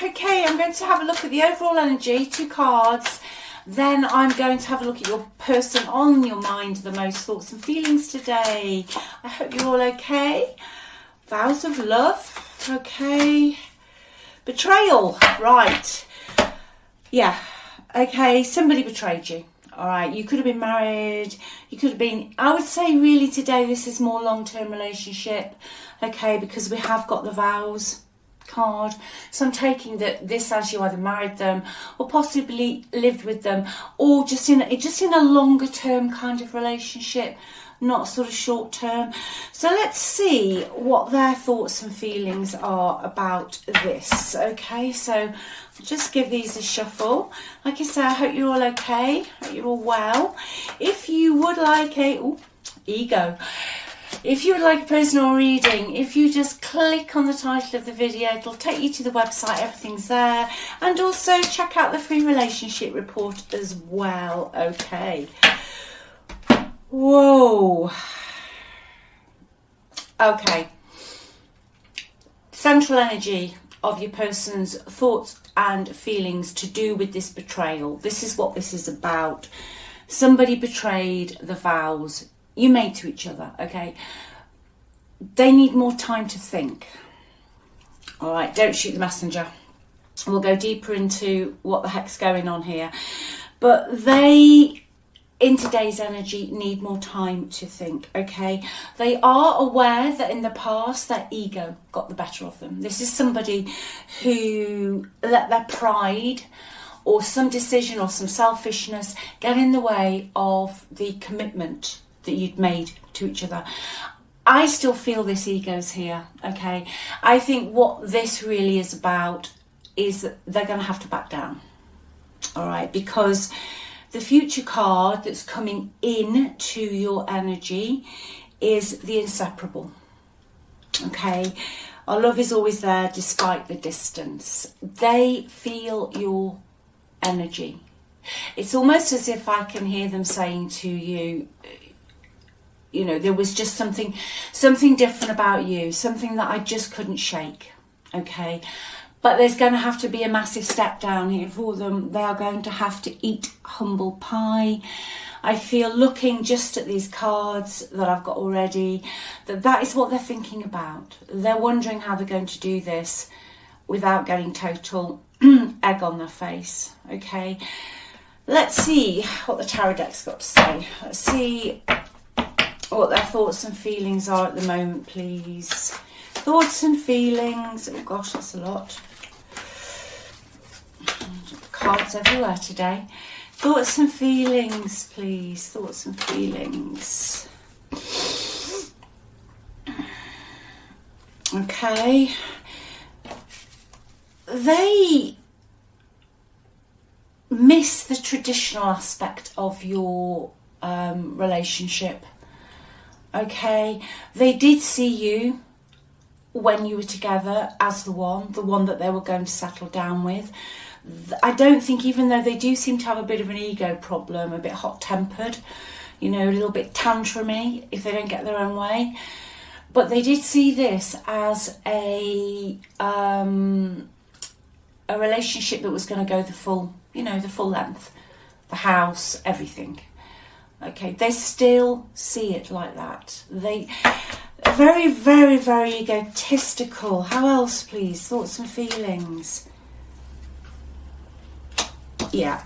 Okay, I'm going to have a look at the overall energy, 2 cards. Then I'm going to have a look at your person on your mind the most, thoughts and feelings today. I hope you're all okay. Vows of love, okay. Betrayal, right. Yeah, okay, somebody betrayed you. All right, you could have been married, you could have been, I would say really today this is more long-term relationship, okay, because we have got the vows card. So I'm taking that this as you either married them or possibly lived with them, or just in a longer term kind of relationship, not sort of short term. So let's see what their thoughts and feelings are about this. Okay, so I'll just give these a shuffle. Like I say, I hope you're all okay, hope you're all well. If you would like if you would like a personal reading, if you just click on the title of the video, it'll take you to the website, everything's there. And also check out the free relationship report as well, okay. Whoa. Okay. Central energy of your person's thoughts and feelings to do with this betrayal. This is what this is about. Somebody betrayed the vows you made to each other, okay? They need more time to think. All right, don't shoot the messenger. We'll go deeper into what the heck's going on here. But they, in today's energy, need more time to think, okay? They are aware that in the past, their ego got the better of them. This is somebody who let their pride or some decision or some selfishness get in the way of the commitment that you'd made to each other. I still feel this ego's here, okay? I think what this really is about is that they're going to have to back down, all right? Because the future card that's coming in to your energy is the inseparable, okay? Our love is always there despite the distance. They feel your energy. It's almost as if I can hear them saying to you, you know, there was just something different about you, something that I just couldn't shake, okay? But there's going to have to be a massive step down here for them. They are going to have to eat humble pie. I feel, looking just at these cards that I've got already, that is what they're thinking about. They're wondering how they're going to do this without getting total egg on their face, okay? Let's see what the tarot deck's got to say. Let's see what their thoughts and feelings are at the moment, please. Thoughts and feelings. Oh gosh, that's a lot. Cards everywhere today. Thoughts and feelings, please. Thoughts and feelings. Okay. They miss the traditional aspect of your relationship. Okay, they did see you when you were together as the one that they were going to settle down with. I don't think, even though they do seem to have a bit of an ego problem, a bit hot-tempered, you know, a little bit tantrumy if they don't get their own way, but they did see this as a relationship that was going to go the full, you know, the full length, the house, everything. Okay, they still see it like that. They very, very, very egotistical. How else, please? Thoughts and feelings. Yeah,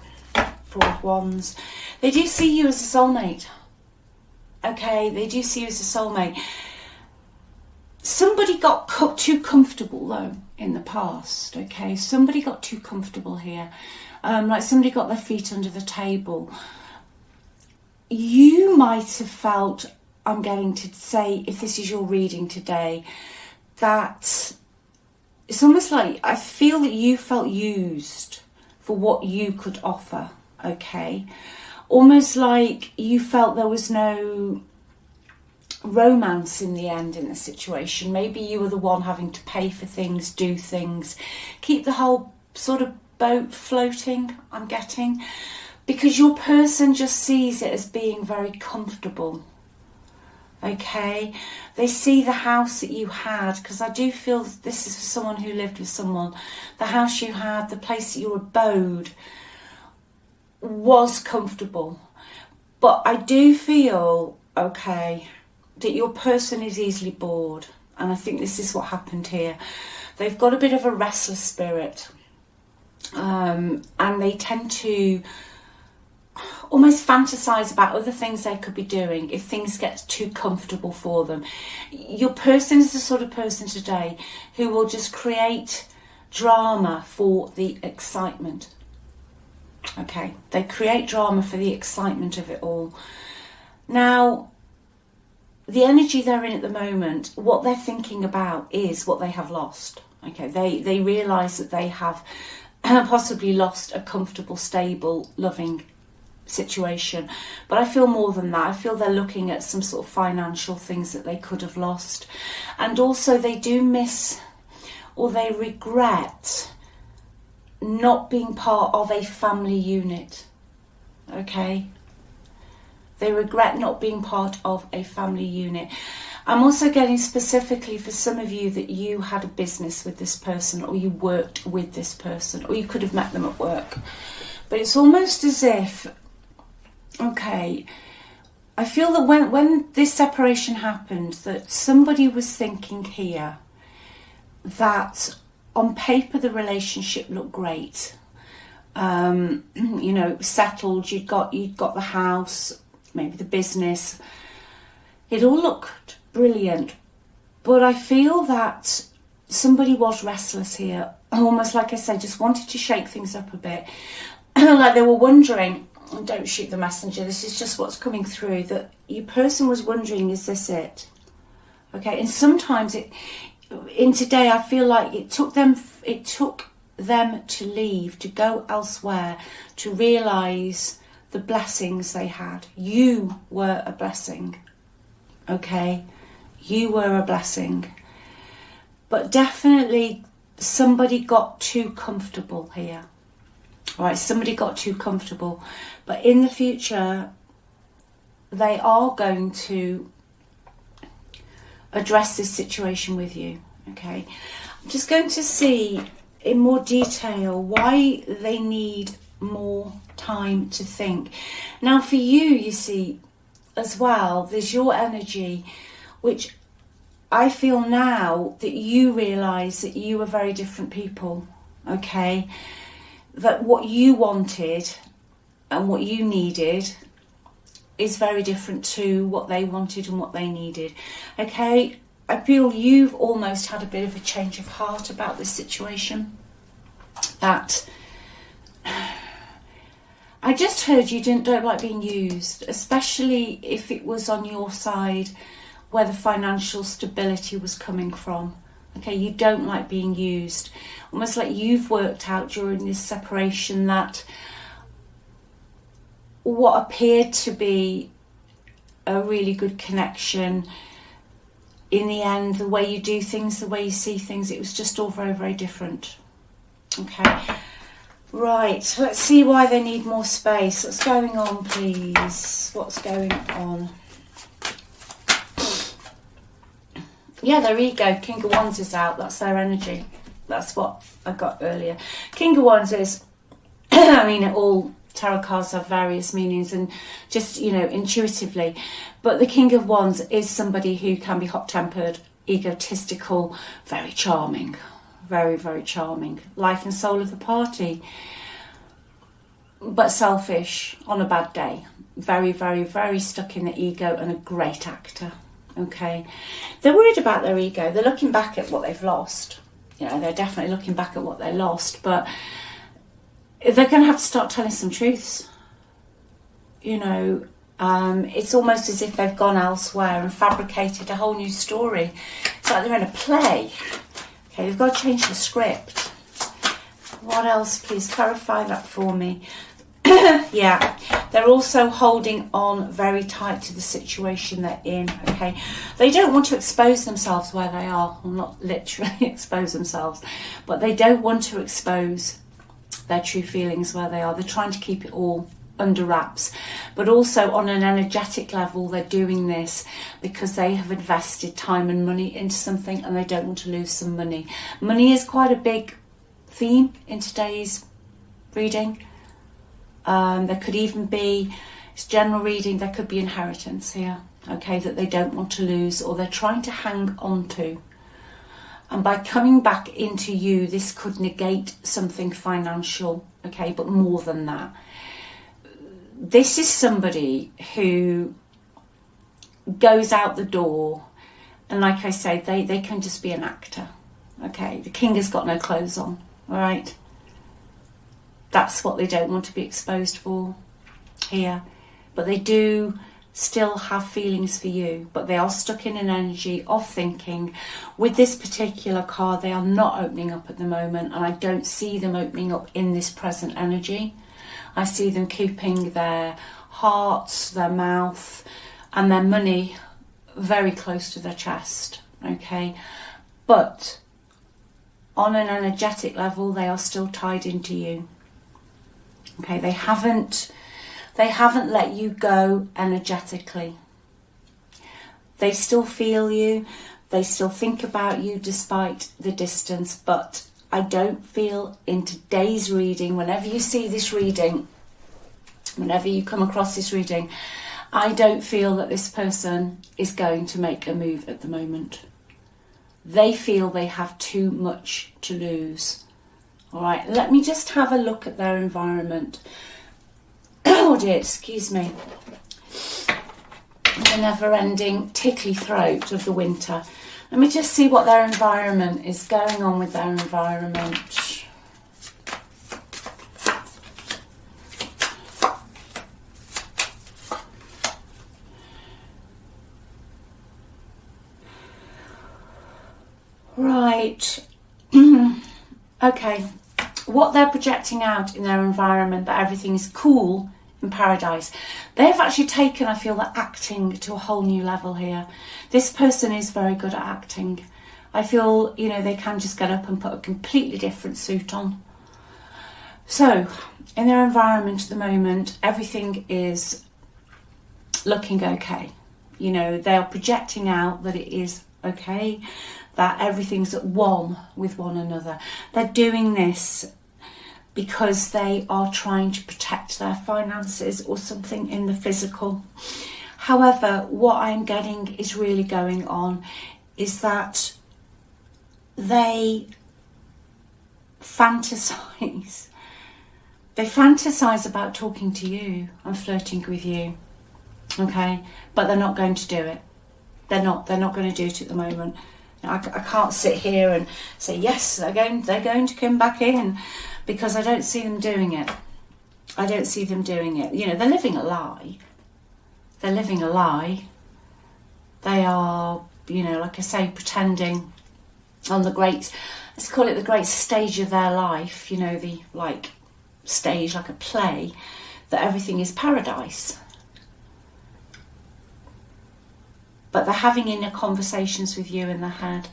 4 of Wands. They do see you as a soulmate. Okay, they do see you as a soulmate. Somebody got too comfortable though in the past. Okay, somebody got too comfortable here. Like somebody got their feet under the table. You might have felt, I'm going to say, if this is your reading today, that it's almost like I feel that you felt used for what you could offer, okay? Almost like you felt there was no romance in the end in the situation. Maybe you were the one having to pay for things, do things, keep the whole sort of boat floating, I'm getting. Because your person just sees it as being very comfortable. Okay, they see the house that you had, because I do feel this is for someone who lived with someone. The house you had, the place that you abode, was comfortable. But I do feel, okay, that your person is easily bored. And I think this is what happened here. They've got a bit of a restless spirit. And they tend to almost fantasize about other things they could be doing if things get too comfortable for them. Your person is the sort of person today who will just create drama for the excitement. Okay, they create drama for the excitement of it all. Now, the energy they're in at the moment, what they're thinking about is what they have lost. Okay, they realise that they have possibly lost a comfortable, stable, loving situation. But I feel more than that. I feel they're looking at some sort of financial things that they could have lost. And also they do miss, or they regret, not being part of a family unit. Okay? They regret not being part of a family unit. I'm also getting specifically for some of you that you had a business with this person, or you worked with this person, or you could have met them at work. But it's almost as if, okay, I feel that when this separation happened, that somebody was thinking here that on paper the relationship looked great. You know, settled, you'd got the house, maybe the business. It all looked brilliant. But I feel that somebody was restless here. Almost like I said, just wanted to shake things up a bit. Like they were wondering, don't shoot the messenger, this is just what's coming through, that your person was wondering, is this it? Okay, and sometimes in today I feel like it took them to leave, to go elsewhere, to realise the blessings they had. You were a blessing. Okay, you were a blessing. But definitely somebody got too comfortable here. Right, somebody got too comfortable. But in the future, they are going to address this situation with you. Okay, I'm just going to see in more detail why they need more time to think. Now for you, you see, as well, there's your energy, which I feel now that you realise that you are very different people. Okay, that what you wanted and what you needed is very different to what they wanted and what they needed. Okay, I feel you've almost had a bit of a change of heart about this situation. That I just heard you don't like being used, especially if it was on your side where the financial stability was coming from. Okay, you don't like being used. Almost like you've worked out during this separation that what appeared to be a really good connection, in the end, the way you do things, the way you see things, it was just all very, very different. Okay, right, let's see why they need more space. What's going on, please? What's going on? Yeah, their ego, King of Wands is out. That's their energy. That's what I got earlier. King of Wands is, I mean, all tarot cards have various meanings and just, you know, intuitively. But the King of Wands is somebody who can be hot-tempered, egotistical, very charming. Very, very charming. Life and soul of the party. But selfish on a bad day. Very, very, very stuck in the ego and a great actor. Okay, they're worried about their ego. They're looking back at what they've lost. You know, they're definitely looking back at what they lost, but they're going to have to start telling some truths. You know, it's almost as if they've gone elsewhere and fabricated a whole new story. It's like they're in a play. Okay, they've got to change the script. What else, please? Clarify that for me. Yeah, they're also holding on very tight to the situation they're in. Okay, they don't want to expose themselves where they are, well, not literally expose themselves, but they don't want to expose their true feelings where they are. They're trying to keep it all under wraps, but also on an energetic level they're doing this because they have invested time and money into something and they don't want to lose some money. Money is quite a big theme in today's reading. There could even be, it's general reading, there could be inheritance here, okay, that they don't want to lose or they're trying to hang on to. And by coming back into you, this could negate something financial, okay, but more than that. This is somebody who goes out the door and, like I say, they can just be an actor, okay. The king has got no clothes on, all right. That's what they don't want to be exposed for here. But they do still have feelings for you, but they are stuck in an energy of thinking. With this particular card, they are not opening up at the moment, and I don't see them opening up in this present energy. I see them keeping their hearts, their mouth and their money very close to their chest, okay. But on an energetic level, they are still tied into you, okay. They haven't let you go energetically. They still feel you. They still think about you despite the distance. But I don't feel in today's reading, whenever you see this reading, whenever you come across this reading, I don't feel that this person is going to make a move at the moment. They feel they have too much to lose. All right, let me just have a look at their environment. Oh dear, excuse me. The never-ending tickly throat of the winter. Let me just see what their environment is going on with their environment. Right. Okay. What they're projecting out in their environment, that everything is cool in paradise. They've actually taken, I feel, the acting to a whole new level here. This person is very good at acting. I feel, you know, they can just get up and put a completely different suit on. So, in their environment at the moment, everything is looking okay. You know, they are projecting out that it is okay, that everything's at one with one another. They're doing this because they are trying to protect their finances or something in the physical. However, what I'm getting is really going on is that they fantasize. They fantasize about talking to you and flirting with you, okay? But they're not going to do it. They're not going to do it at the moment. I can't sit here and say, yes, they're going to come back in, because I don't see them doing it. I don't see them doing it. You know, they're living a lie. They're living a lie. They are, you know, like I say, pretending on the great, let's call it the great stage of their life, you know, the like stage, like a play, that everything is paradise. But they're having inner conversations with you in their head.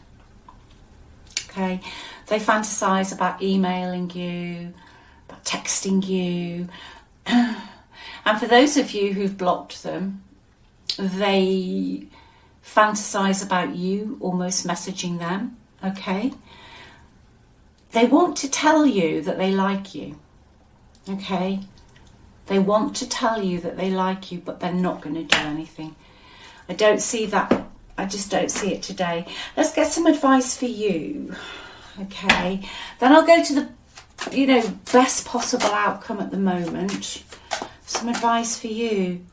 Okay, they fantasize about emailing you, about texting you. And for those of you who've blocked them, they fantasize about you almost messaging them. Okay, they want to tell you that they like you. Okay, they want to tell you that they like you, but they're not going to do anything. I don't see that. I just don't see it today. Let's get some advice for you. Okay. Then I'll go to the, you know, best possible outcome at the moment. Some advice for you.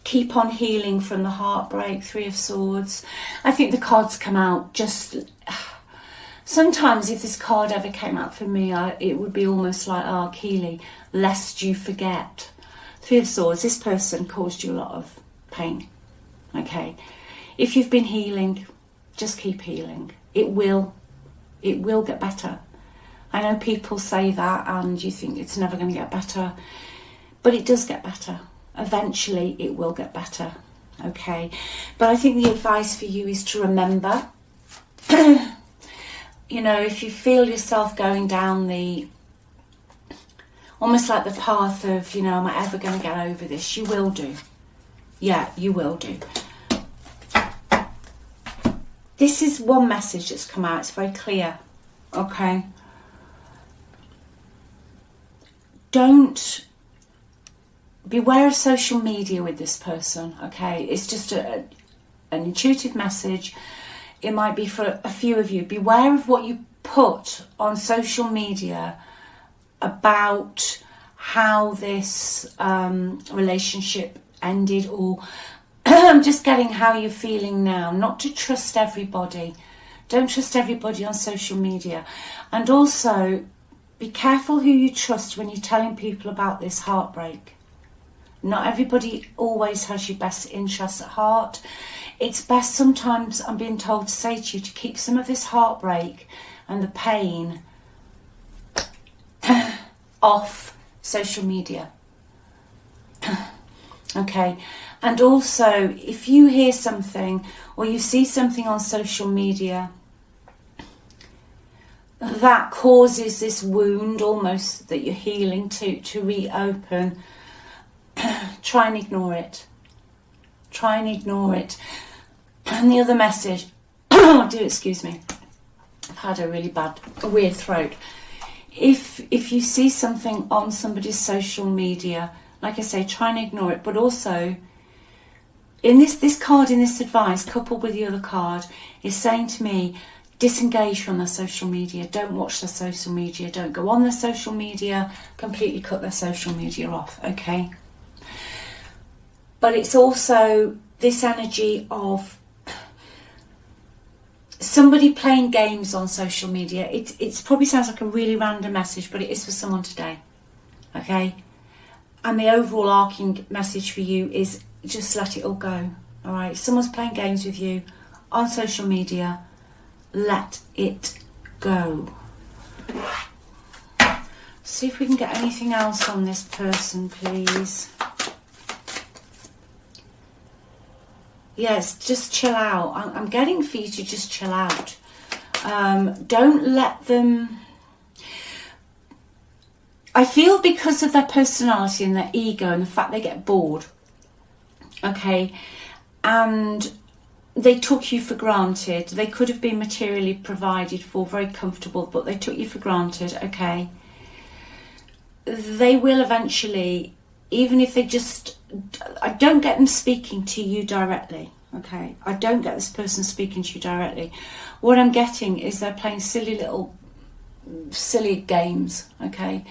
Keep on healing from the heartbreak. 3 of Swords. I think the cards come out just... Sometimes if this card ever came out for me, it would be almost like, oh, Keeley, lest you forget. 3 of Swords. This person caused you a lot of pain. Okay, if you've been healing, just keep healing. It will get better. I know people say that and you think it's never going to get better, but it does get better. Eventually it will get better. Okay, but I think the advice for you is to remember, you know, if you feel yourself going down almost like the path of, am I ever going to get over this? You will do. Yeah, you will do. This is one message that's come out. It's very clear. Okay. Don't beware of social media with this person. Okay. It's just an intuitive message. It might be for a few of you. Beware of what you put on social media about how this relationship ended, or I'm just getting how you're feeling now. Not to trust everybody. Don't trust everybody on social media. And also, be careful who you trust when you're telling people about this heartbreak. Not everybody always has your best interests at heart. It's best sometimes, I'm being told to say to you, to keep some of this heartbreak and the pain off social media. Okay. And also, if you hear something or you see something on social media that causes this wound almost that you're healing to reopen, try and ignore it. Try and ignore it. And the other message, excuse me, I've had a really weird throat. If you see something on somebody's social media, like I say, try and ignore it. But also, in this card, in this advice, coupled with the other card, is saying to me, disengage from their social media. Don't watch their social media. Don't go on their social media. Completely cut their social media off, okay? But it's also this energy of somebody playing games on social media. It probably sounds like a really random message, but it is for someone today, okay? And the overall arcing message for you is just let it all go, all right? Someone's playing games with you on social media. Let it go. See if we can get anything else on this person, please. Yes, just chill out. I'm getting for you to just chill out. Don't let them... I feel because of their personality and their ego and the fact they get bored, okay, and they took you for granted. They could have been materially provided for, very comfortable, but they took you for granted, okay. They will eventually, even if they just... I don't get them speaking to you directly, okay. I don't get this person speaking to you directly. What I'm getting is they're playing silly games, okay,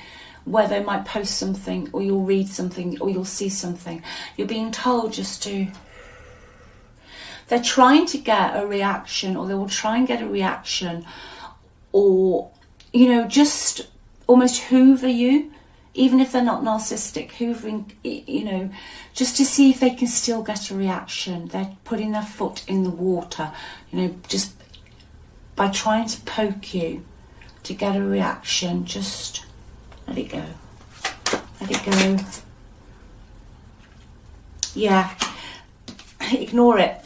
where they might post something, or you'll read something, or you'll see something. You're being told just to... They're trying to get a reaction, or they will try and get a reaction, or, just almost hoover you, even if they're not narcissistic, hoovering, just to see if they can still get a reaction. They're putting their foot in the water, just by trying to poke you to get a reaction. Just let it go. Let it go. Yeah. Ignore it.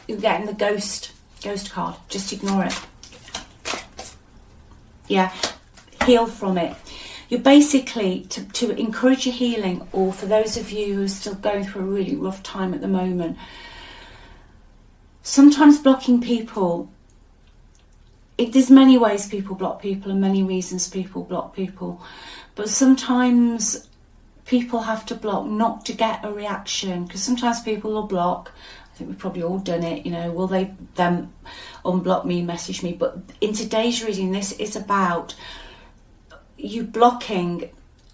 You're getting the ghost card. Just ignore it. Yeah. Heal from it. You're basically, to encourage your healing, or for those of you who are still going through a really rough time at the moment, sometimes blocking people, there's many ways people block people and many reasons people block people, but sometimes people have to block not to get a reaction, because sometimes people will block. I think we've probably all done it, will they then unblock me, message me? But in today's reading, this is about you blocking,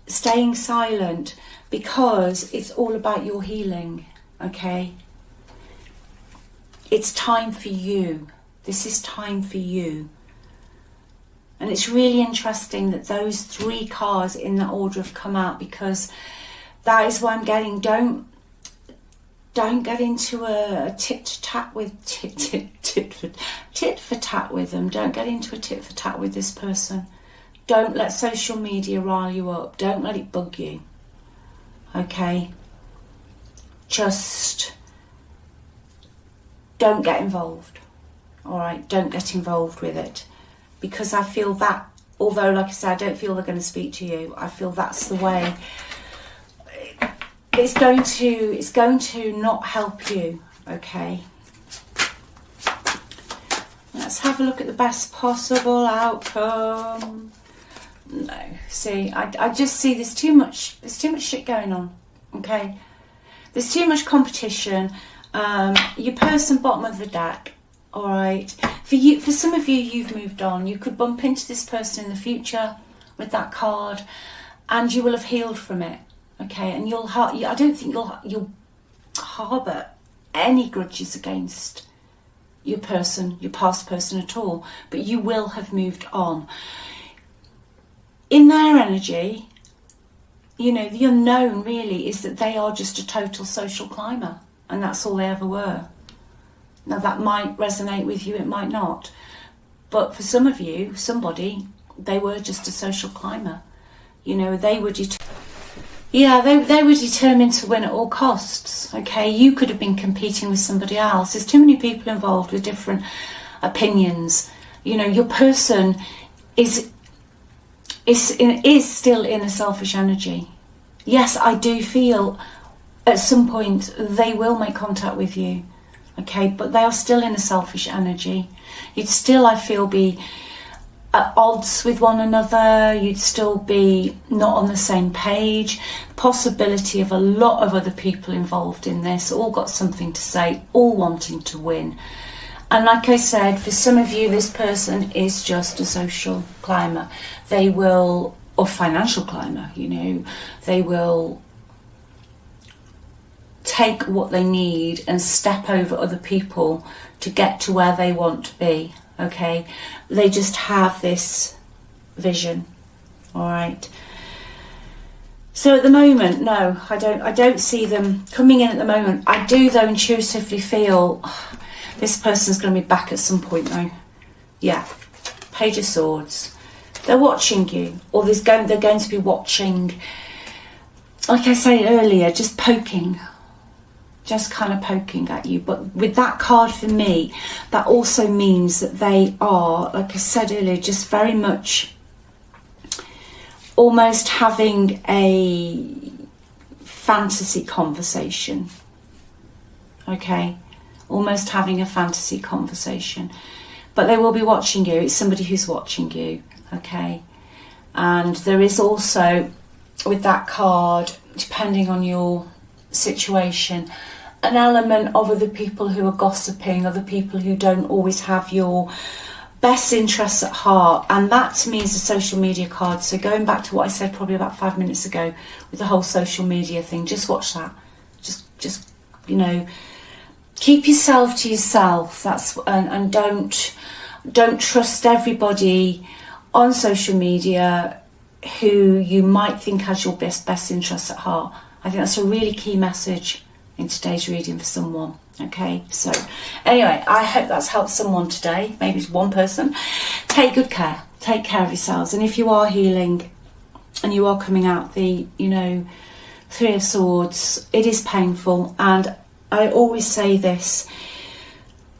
staying silent, because it's all about your healing, okay? It's time for you. This is time for you. And it's really interesting that those 3 cards in that order have come out, because that is what I'm getting. Don't get into a tit for tat with them. Don't get into a tit for tat with this person. Don't let social media rile you up. Don't let it bug you. Okay? Just don't get involved. All right? Don't get involved with it. Because I feel that Although, like I said, I don't feel they're going to speak to you. I feel that's the way. It's going to not help you, okay? Let's have a look at the best possible outcome. No, see, I just see there's too much shit going on, okay? There's too much competition. Your person, bottom of the deck, all right? For some of you, you've moved on. You could bump into this person in the future with that card, and you will have healed from it, okay? And I don't think you'll harbour any grudges against your past person at all, but you will have moved on. In their energy, you know, the unknown really is that they are just a total social climber, and that's all they ever were. Now that might resonate with you, it might not, but for some of you, they were just a social climber. You know, they were they were determined to win at all costs, okay? You could have been competing with somebody else. There's too many people involved with different opinions. You know, your person is still in a selfish energy. Yes, I do feel at some point they will make contact with you, okay? But they are still in a selfish energy. You'd still, I feel, be at odds with one another. You'd still be not on the same page. Possibility of a lot of other people involved in this, all got something to say, all wanting to win. And like I said, for some of you, this person is just a social climber. They will, or financial climber, you know, they will take what they need and step over other people to get to where they want to be, okay? They just have this vision, all right? So at the moment, no, I don't see them coming in at the moment. I do, though, intuitively feel this person's going to be back at some point, though. Yeah, Page of Swords. They're watching you, or they're going to be watching, like I said earlier, just poking, just kind of poking at you. But with that card for me, that also means that they are, like I said earlier, just very much almost having a fantasy conversation, okay? Almost having a fantasy conversation. But they will be watching you. It's somebody who's watching you, okay? And there is also, with that card, depending on your situation, an element of other people who are gossiping, other people who don't always have your best interests at heart. And that to me is a social media card. So going back to what I said probably about 5 minutes ago with the whole social media thing, just watch that. Just you know, keep yourself to yourself. And don't trust everybody on social media who you might think has your best interests at heart. I think that's a really key message in today's reading for someone. Okay, so anyway, I hope that's helped someone today. Maybe it's one person. Take good care. Take care of yourselves. And if you are healing and you are coming out the, you know, Three of Swords, it is painful. And I always say this,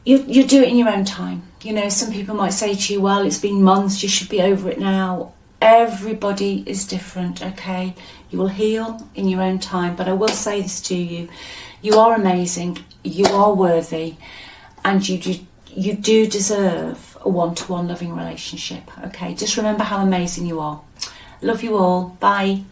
you do it in your own time. You know, some people might say to you, well, it's been months, you should be over it now. Everybody is different, okay? You will heal in your own time. But I will say this to you, you are amazing, you are worthy, and you do deserve a one-to-one loving relationship, okay? Just remember how amazing you are. Love you all. Bye.